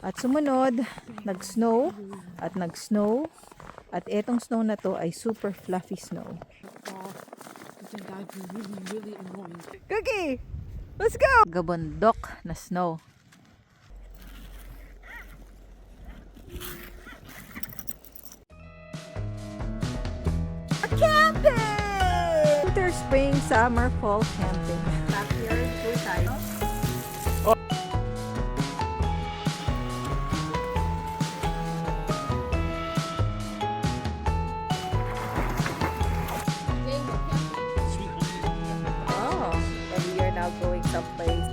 At sumunod, nag-snow at nag-snow. At etong snow na to ay super fluffy snow. Cookie! Let's go! Gabundok na snow. Camping! Winter, spring, summer, fall camping. Stop here, two tayo. Oh, and we are now going someplace.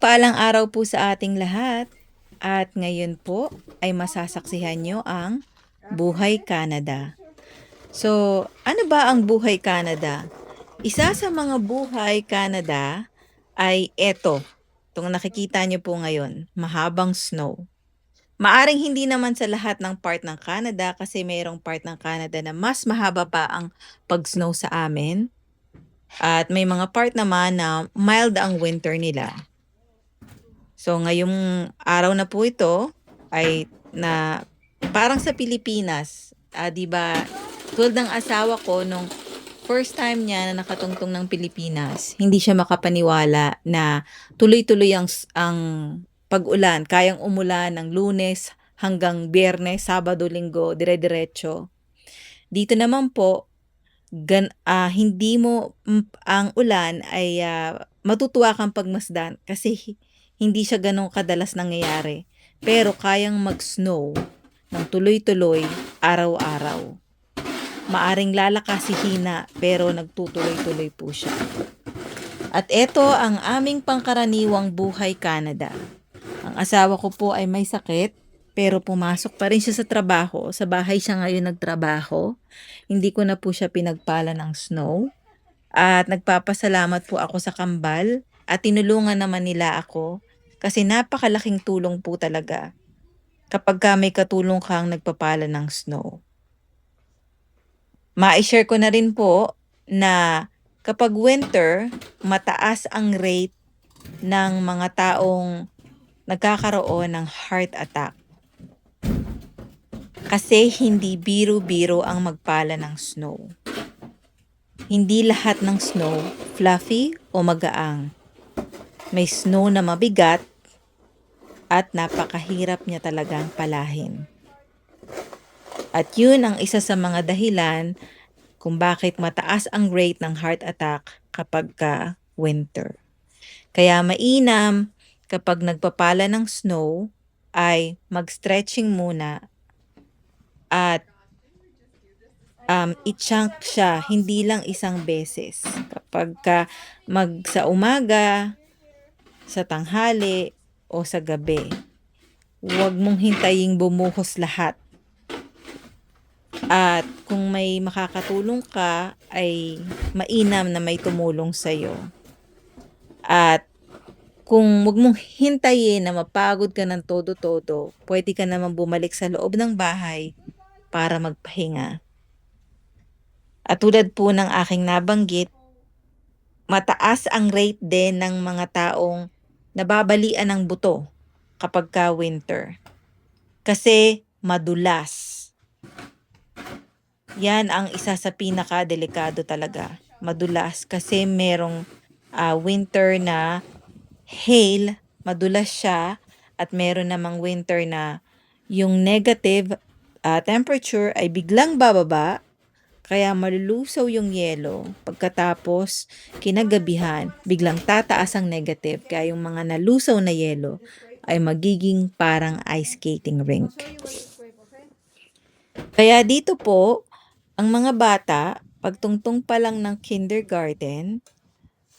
Paalang araw po sa ating lahat. At ngayon po ay masasaksihan nyo ang Buhay Canada. So, ano ba ang Buhay Canada? Isa sa mga Buhay Canada ay eto. Itong nakikita nyo po ngayon, mahabang snow. Maaring hindi naman sa lahat ng part ng Canada kasi mayroong part ng Canada na mas mahaba pa ang pag-snow sa amin. At may mga part naman na mild ang winter nila. So, ngayong araw na po ito ay na parang sa Pilipinas, 'di ba? Tulad ng asawa ko nung first time niya na nakatungtong ng Pilipinas, hindi siya makapaniwala na tuloy-tuloy ang pag-ulan, kayang umulan ng Lunes hanggang Biyernes, Sabado, Linggo, dire-diretso. Dito naman po hindi mo ang ulan ay matutuwa kang pagmasdan kasi hindi siya ganong kadalas nangyayari. Pero kayang mag-snow ng tuloy-tuloy araw-araw. Maaring lalakasihina pero nagtutuloy-tuloy po siya. At ito ang aming pangkaraniwang Buhay Canada. Ang asawa ko po ay may sakit pero pumasok pa rin siya sa trabaho. Sa bahay siya ngayon nagtrabaho. Hindi ko na po siya pinagpala ng snow. At nagpapasalamat po ako sa Kambal at tinulungan naman nila ako kasi napakalaking tulong po talaga kapag may katulong kang nagpapala ng snow. Ma-share ko na rin po na kapag winter, mataas ang rate ng mga taong nagkakaroon ng heart attack. Kasi hindi biro-biro ang magpala ng snow. Hindi lahat ng snow fluffy o magaang. May snow na mabigat at napakahirap niya talagang palahin. At yun ang isa sa mga dahilan kung bakit mataas ang rate ng heart attack kapag winter. Kaya mainam kapag nagpapala ng snow ay mag-stretching muna at i-chunk siya hindi lang isang beses. Kapag sa umaga, sa tanghali, o sa gabi, huwag mong hintaying bumuhos lahat. At kung may makakatulong ka, ay mainam na may tumulong sa'yo. At kung huwag mong hintayin na mapagod ka ng todo-todo, pwede ka naman bumalik sa loob ng bahay para magpahinga. At tulad po ng aking nabanggit, mataas ang rate din ng mga taong nababalian ng buto kapag winter. Kasi madulas. Yan ang isa sa pinaka-delikado talaga. Madulas kasi merong winter na hail, madulas siya, at meron namang winter na yung negative temperature ay biglang bababa, kaya malulusaw yung yelo. Pagkatapos, kinagabihan, biglang tataas ang negative, kaya yung mga nalusaw na yelo ay magiging parang ice skating rink. Kaya dito po, ang mga bata, pagtungtong pa lang ng kindergarten,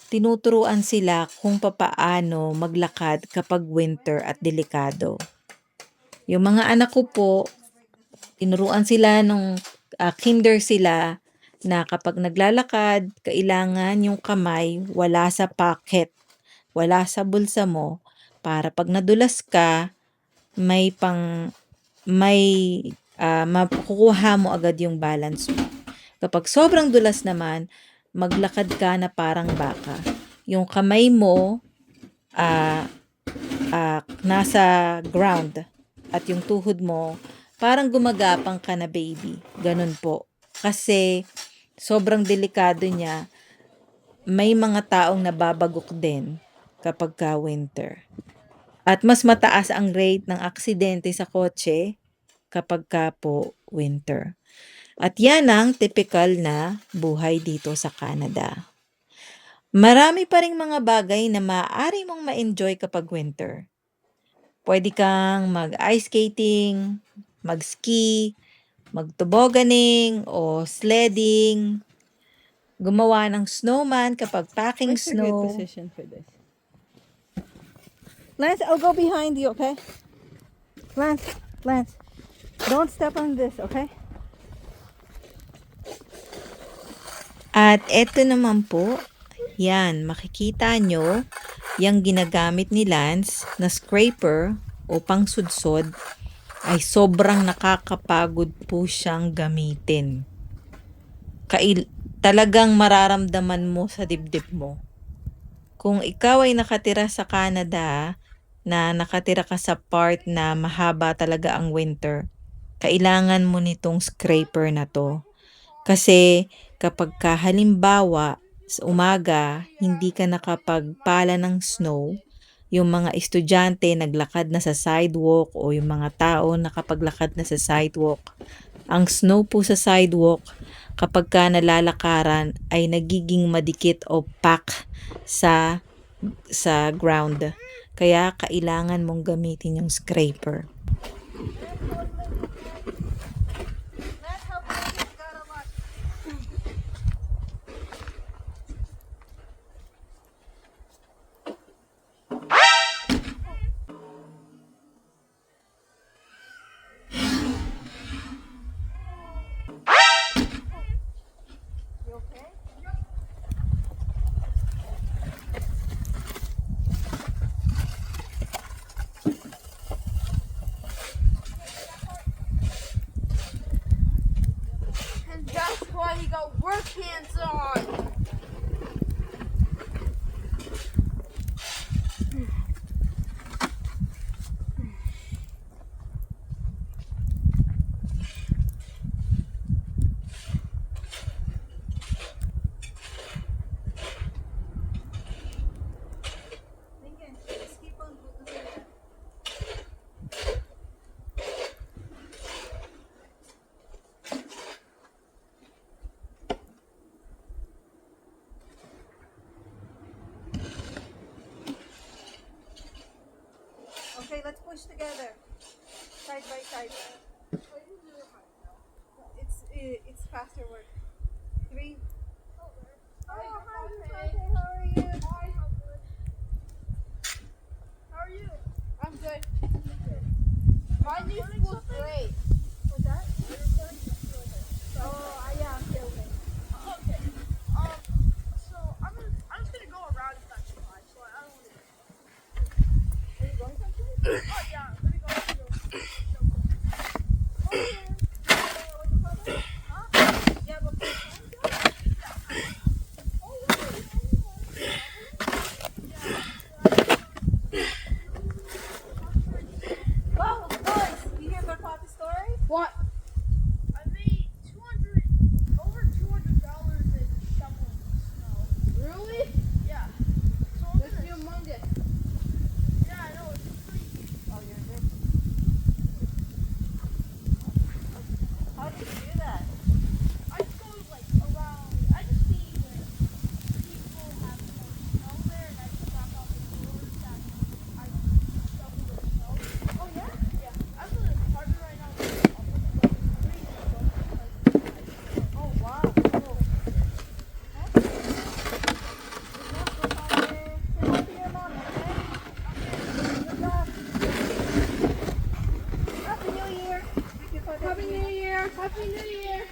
tinuturuan sila kung papaano maglakad kapag winter at delikado. Yung mga anak ko po, tinuruan sila nung kinder sila na kapag naglalakad, kailangan yung kamay wala sa pocket, wala sa bulsa mo, para pag nadulas ka, makukuha mo agad yung balance mo. Kapag sobrang dulas naman, maglakad ka na parang baka. yung kamay mo ah, nasa ground at yung tuhod mo parang gumagapang ka na baby. Ganun po. Kasi sobrang delikado niya. May mga taong nababagok din kapag ka winter. At mas mataas ang rate ng aksidente sa kotse kapag ka po winter. At yan ang typical na buhay dito sa Canada. Marami pa ring mga bagay na maaari mong ma-enjoy kapag winter. Pwede kang mag-ice skating, mag-ski, mag-tobogganing o sledding, gumawa ng snowman kapag packing Where's a good snow. position for this? Lance, I'll go behind you, okay? Lance, don't step on this, okay? At eto naman po, yan, makikita nyo, yung ginagamit ni Lance na scraper o pangsudsod ay sobrang nakakapagod po siyang gamitin. Talagang mararamdaman mo sa dibdib mo. Kung ikaw ay nakatira sa Canada, na nakatira ka sa part na mahaba talaga ang winter, kailangan mo nitong scraper na to. Kasi kapag halimbawa sa umaga, hindi ka nakapagpala ng snow, yung mga estudyante naglakad na sa sidewalk o yung mga tao nakapaglakad na sa sidewalk. Ang snow po sa sidewalk, kapag ka nalalakaran, ay nagiging madikit o pack sa ground. Kaya kailangan mong gamitin yung scraper. And that's why he got work pants on. Okay, let's push together. Side by side. It's faster work. 3. Oh, hi, hi, how are you? How are you? I'm good. My new school's great. What's that? Yeah, I'm filming. Okay. So I'm just gonna go around if that's fine. So I don't want to. Are you going someplace? Oh yeah, I'm gonna go. Yeah, but wow, boys, you hear my Papa's story? What? I made over $200 in shoveling snow. Really? Yeah. So I'm That's gonna, humongous. yeah, I know it's crazy. Oh, you're good. How did you do that? I go like around. I just see where people have more snow there, and I just knock off the doors that I shovel the snow. Oh, yeah? Yeah, I'm in an apartment right now. I'll put like 3 shovels because Oh, wow. Cool. That's good. Good luck, Papa. Say hi to your mom, okay? Good luck. Happy New Year. Happy New Year! Happy New Year!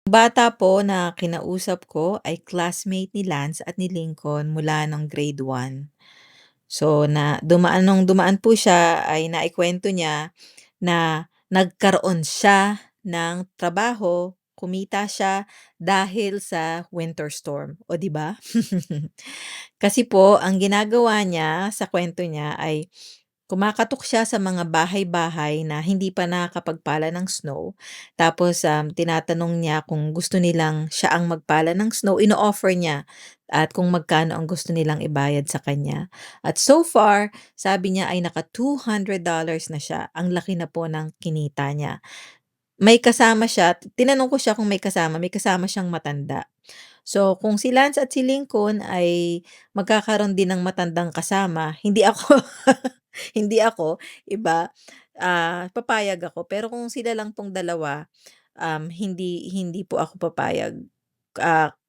Bata po na kinausap ko ay classmate ni Lance at ni Lincoln mula ng grade 1. So, nung dumaan po siya ay naikwento niya na nagkaroon siya ng trabaho kumita siya dahil sa winter storm. O, 'di ba? Kasi po, ang ginagawa niya sa kwento niya ay kumakatok siya sa mga bahay-bahay na hindi pa nakakapagpala ng snow. Tapos, tinatanong niya kung gusto nilang siya ang magpala ng snow, ino-offer niya at kung magkano ang gusto nilang ibayad sa kanya. At so far, sabi niya ay naka $200 na siya. Ang laki na po ng kinita niya. May kasama siya, tinanong ko siya kung may kasama siyang matanda. So, kung si Lance at si Lincoln ay magkakaroon din ng matandang kasama, hindi ako hindi ako, iba, papayag ako. Pero kung sila lang pong dalawa, hindi hindi po ako papayag.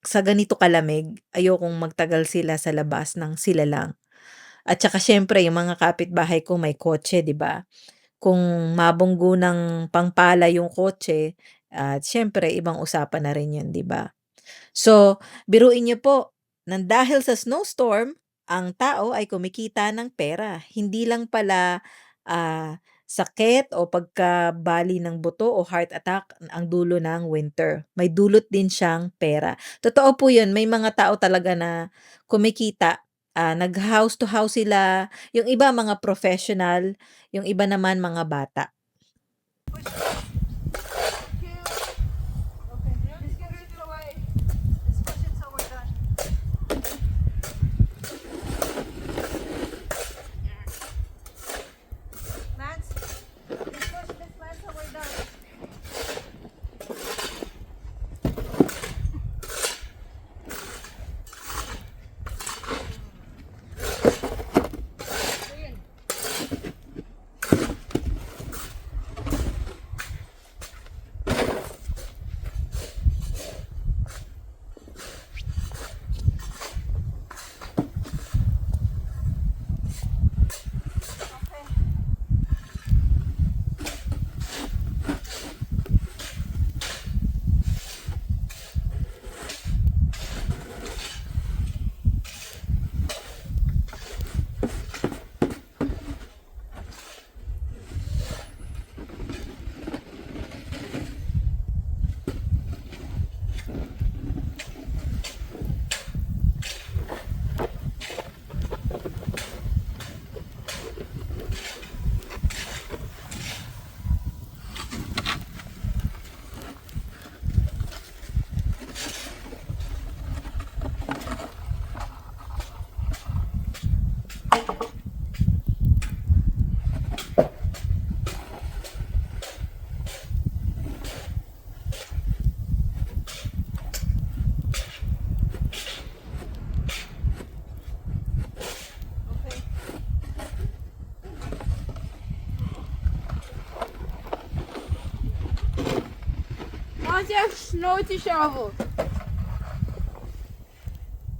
Sa ganito kalamig, ayokong magtagal sila sa labas ng sila lang. At saka siyempre yung mga kapitbahay ko may kotse, 'di ba? Kung mabunggo ng pangpala yung kotse, at siyempre ibang usapan na rin 'yun, 'di ba? So, biruin niyo po, nang dahil sa snowstorm, ang tao ay kumikita ng pera. Hindi lang pala, sakit o pagkabali ng buto o heart attack ang dulo ng winter. May dulot din siyang pera. Totoo po 'yun, may mga tao talaga na kumikita, nag-house to house sila, yung iba mga professional, yung iba naman mga bata. Okay, just get it away. Just push it so we're done. Lance, just push this Lance so we're done. Once you have snow to shovel.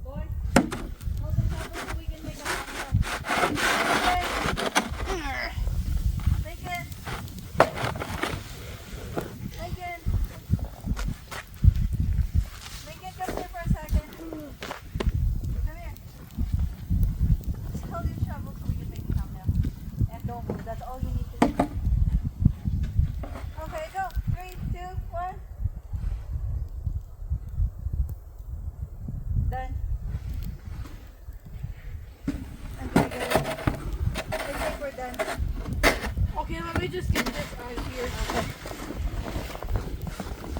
Boy, hold the shovel so we can make a hot Lincoln. Lincoln. Lincoln, come here for a second. Come here. Just hold your shovel so we can make a thumbnail. And don't move. That's all you need to do. Okay, go. 3, 2, 1. Done. Okay, good. I think we're done. Okay, let me just get this out of here.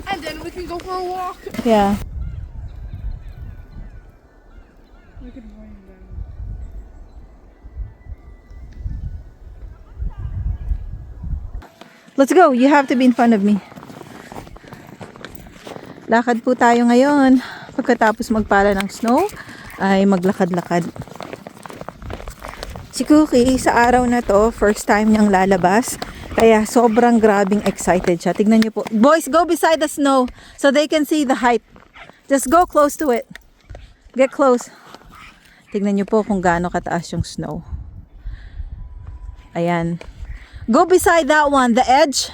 And then we can go for a walk. Yeah. We could wind down. Let's go. You have to be in front of me. Lakad po tayo ngayon. Pagkatapos magpala ng snow, ay maglakad-lakad. Si Cookie, sa araw na to, first time niyang lalabas. Kaya sobrang grabing excited siya. Tignan niyo po. Boys, go beside the snow so they can see the height. Just go close to it. Get close. Tignan niyo po kung gaano kataas yung snow. Ayan. Go beside that one, the edge.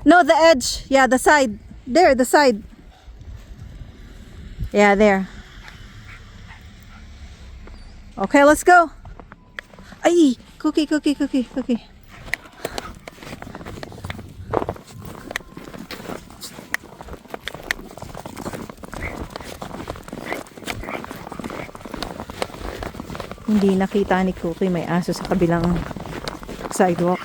No, the edge. Yeah, the side. There, the side. Yeah, there. Okay, let's go. Ay, Cookie. Hindi nakita ni Cookie may aso sa kabilang sidewalk.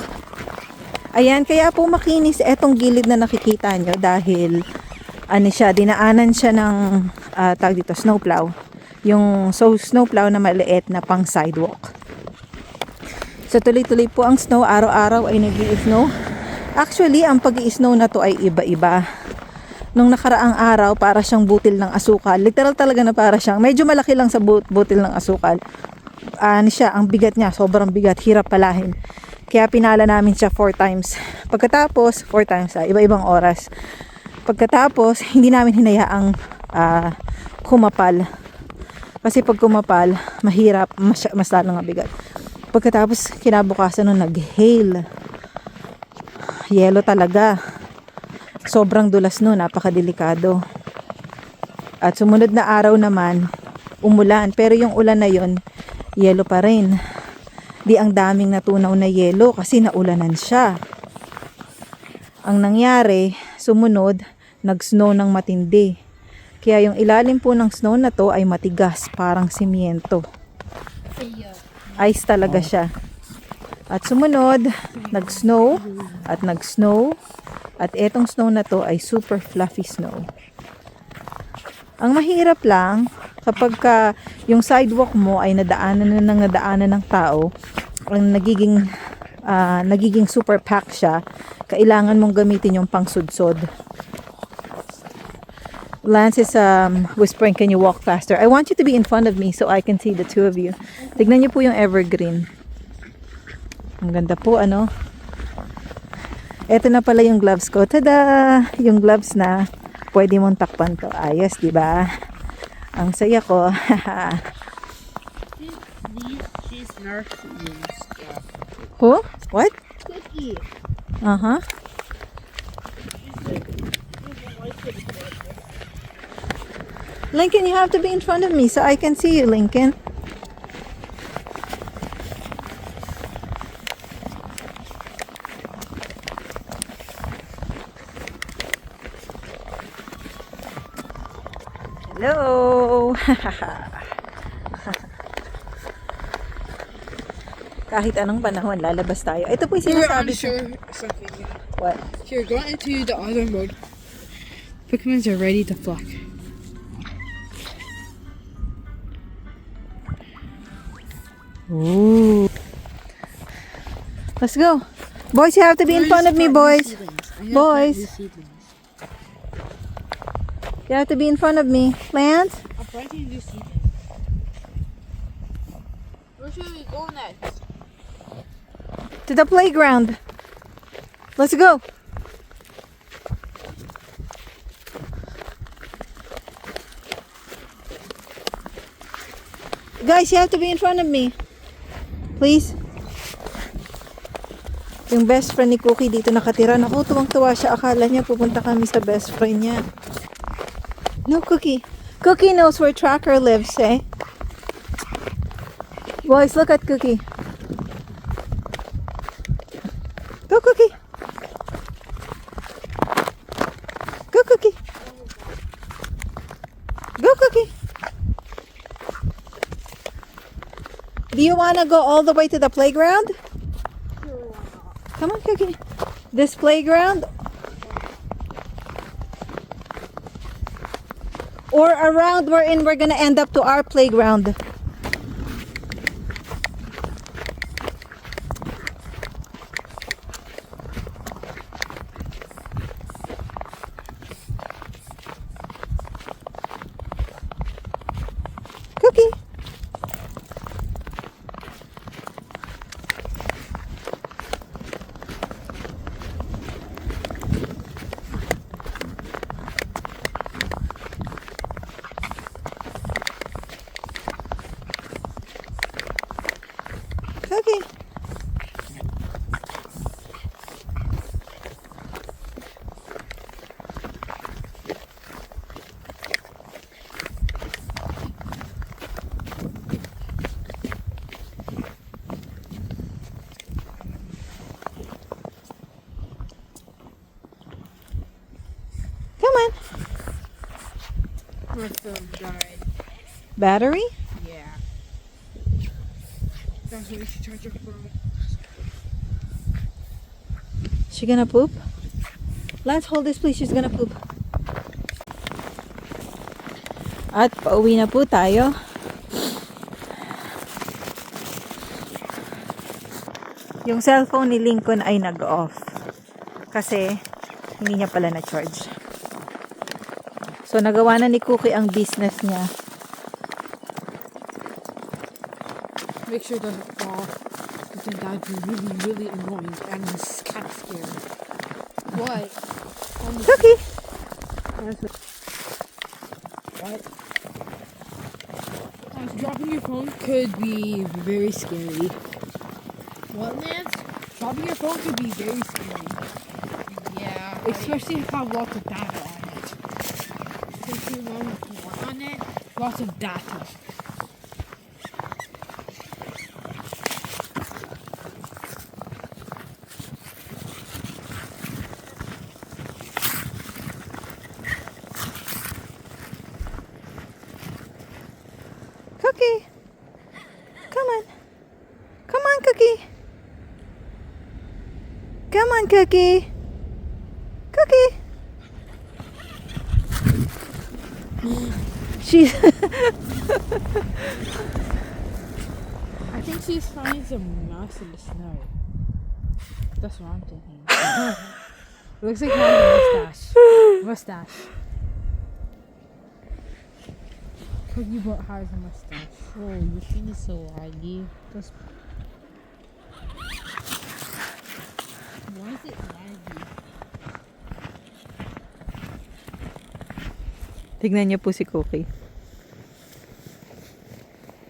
Ayan, kaya po makinis etong gilid na nakikita nyo dahil ano siya, dinaanan siya ng tawag dito, snowplow. Yung snowplow na maliit na pang sidewalk. So tuloy-tuloy po ang snow, araw-araw ay nag-i-snow. Actually, ang pag-i-snow na to ay iba-iba. Nung nakaraang araw, para siyang butil ng asukal. Literal talaga na para siyang, medyo malaki lang sa butil ng asukal. Ano siya, ang bigat niya, sobrang bigat, hirap palahin. Kaya pinala namin siya 4 times. Pagkatapos, 4 times, iba-ibang oras. Pagkatapos, hindi namin hinayaang kumapal. Kasi pag kumapal, mahirap, mas lalo nga bigat. Pagkatapos, kinabukasan nung nag-hail. Yelo talaga. Sobrang dulas no, napakadelikado. At sumunod na araw naman, umulan. Pero yung ulan na yon, yelo pa rin. Di ang daming natunaw na yelo kasi naulanan siya. Ang nangyari, sumunod, nag-snow ng matindi. Kaya yung ilalim po ng snow na to ay matigas, parang simiento. Ice talaga siya. At sumunod, nag-snow at nag-snow. At etong snow na to ay super fluffy snow. Ang mahirap lang, kapag yung sidewalk mo ay nadaanan ng tao, ang nagiging super pack siya, kailangan mong gamitin yung pangsudsod. Lance is whispering, can you walk faster? I want you to be in front of me so I can see the two of you. Tignan niyo po yung evergreen. Ang ganda po, ano? Ito na pala yung gloves ko. Tada! Yung gloves na pwede mong takpan to. Ayos, di ba? Ang saya ko. She's nursing stuff. Who? What? Cookie. Uh-huh. Lincoln, you have to be in front of me so I can see you, Lincoln. Hello! Kahit anong panahon, lalabas tayo. Ito po yung sinasabi ko. Something. What? Here, go into the other mode. Pokemons are ready to flock. Ooh. Let's go. Boys, you have to be in front of me, boys. Boys. You have to be in front of me. Lance? I'm planting new seeds. Where should we go next? To the playground. Let's go. Guys, you have to be in front of me. Please. Yung best friend ni Cookie dito nakatira. Naku, tuwang-tuwa siya. Akala niya pupunta kami sa best friend niya. No, Cookie. Cookie knows where Tracker lives, eh? Boys, look at Cookie. Go, Cookie. Go, Cookie. Go, Cookie. Do you want to go all the way to the playground? Come on, Cookie. This playground? Or around wherein we're going to end up to our playground? Cookie. Cookie. Come on. My phone died. Battery? Yeah. That's where you should charge your phone. She gonna poop? Lance, hold this please. She's gonna poop. At pauwi na po tayo. Yung cellphone ni Lincoln ay nag-off. Kasi hindi niya pala na-charge. So nagawa na ni Cookie ang business niya. Make sure it doesn't fall. Because then that would be really, really annoying. And it's kind of scary. What? Cookie! What? Dropping your phone could be very scary. What, Lance? Dropping your phone could be very scary. Yeah. Especially if you have lots of data on it. Since you want to work on it, lots of data. Cookie! Come on. Come on, Cookie. Come on, Cookie. Cookie. She's I think she's finding some mouse in the snow. That's what I'm thinking. Looks like he has a mustache. Mustache. Cookie Butt has a mustache. Oh, your skin is so laggy. That's Why is it laggy? Tignan niyo po si Cookie.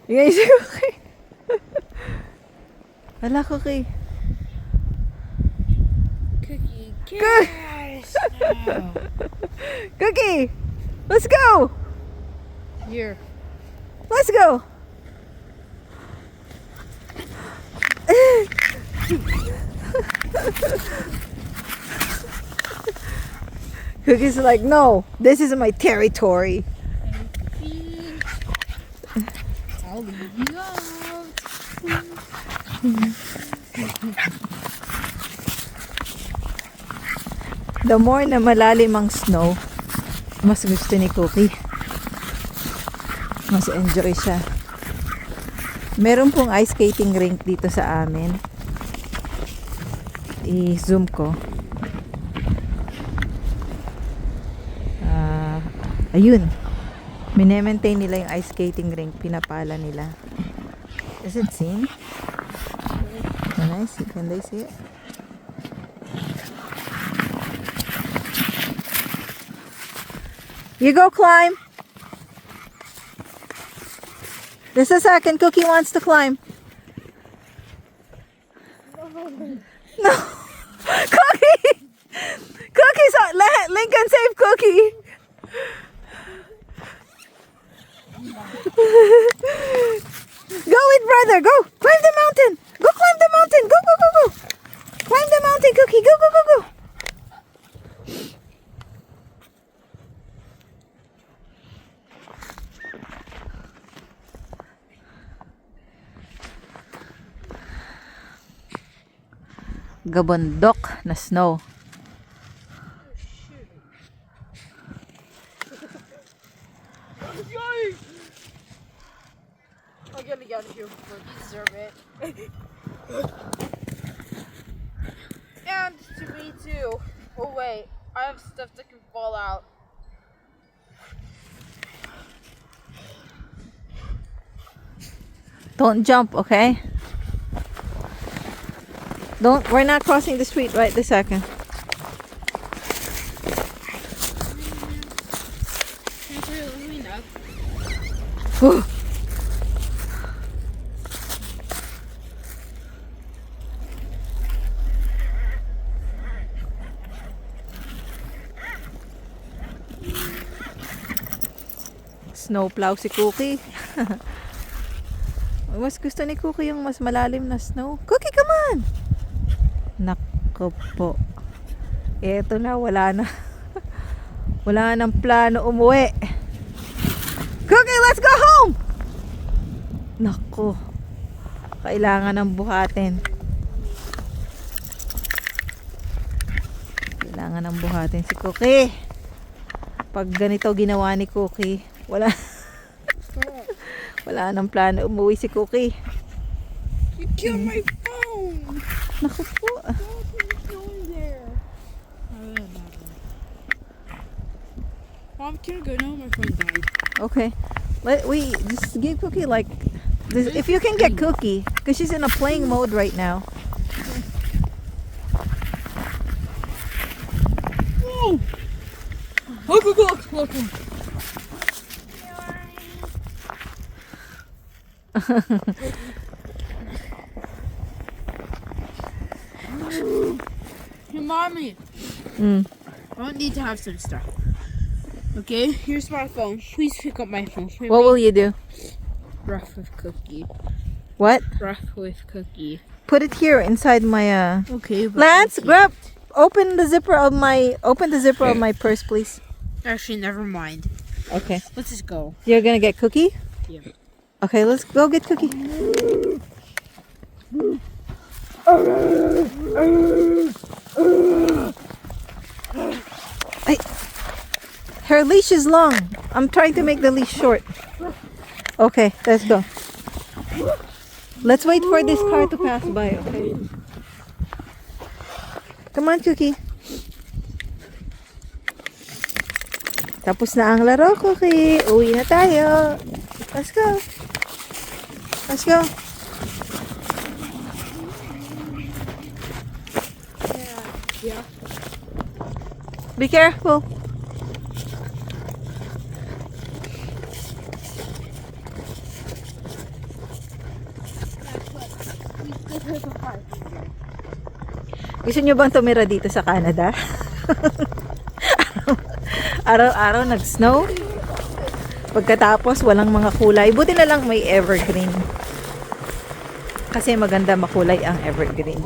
Tignan niyo si Cookie. Hala, Cookie. Cookie. Yes! No. Cookie! Let's go! Here. Let's go! Cookie's like, no, this is my territory. I'll leave you out. The more na malalim ang snow, mas gusto ni Cookie. Mas enjoy siya. Meron pong ice skating rink dito sa amin. I-zoom ko. Ayun. Mine-maintain nila yung ice skating rink. Pinapala nila. Is it seen? Can I see? Can they see it? You go climb. Just a second. Cookie wants to climb. No. Cookie! Cookie's on. Let Lincoln save Cookie. Go with brother. Go. Climb the mountain. Go climb the mountain. Go, go, go, go. Climb the mountain, Cookie. Go, go, go, go. Gabondok na snow. I gotta get out of here before you deserve it. And to me too. Oh wait, I have stuff that can fall out. Don't jump, okay? We're not crossing the street right this second. Whew. Snowplow si Cookie. Mas gusto ni Cookie yung mas malalim na snow. Cookie, come on! Nako po. Eto na, wala na. Wala nang plano umuwi. Cookie, let's go home! Nako. Kailangan ng buhatin. Kailangan ng buhatin si Cookie. Pag ganito ginawa ni Cookie, wala wala nang plano umuwi si Cookie. You killed my phone! Naku po. What are you doing there? Mom, can I go now? My phone died. Okay. We just give Cookie like this, if you can get Cookie, because she's in a playing mode right now. Oh! Look. Hey, Mommy. Mm. I don't need to have some stuff. Okay, here's my phone. Please pick up my phone. What will you do? Rough with Cookie. What? Rough with Cookie. Put it here inside my Okay, but Lance, grab open the zipper of my purse, please. actually, never mind. Okay. Let's just go. You're gonna get Cookie? Yeah. Okay, let's go get Cookie. Ay, her leash is long. I'm trying to make the leash short. Okay, let's go. Let's wait for this car to pass by, okay? Come on, Cookie. Tapos na ang laro, Cookie. Uwi na tayo. Let's go. Let's go. Yeah. Be careful. Gusto nyo bang tumira dito sa Canada? Araw-araw nag-snow. Pagkatapos walang mga kulay. Buti na lang may evergreen. Kasi maganda makulay ang evergreen.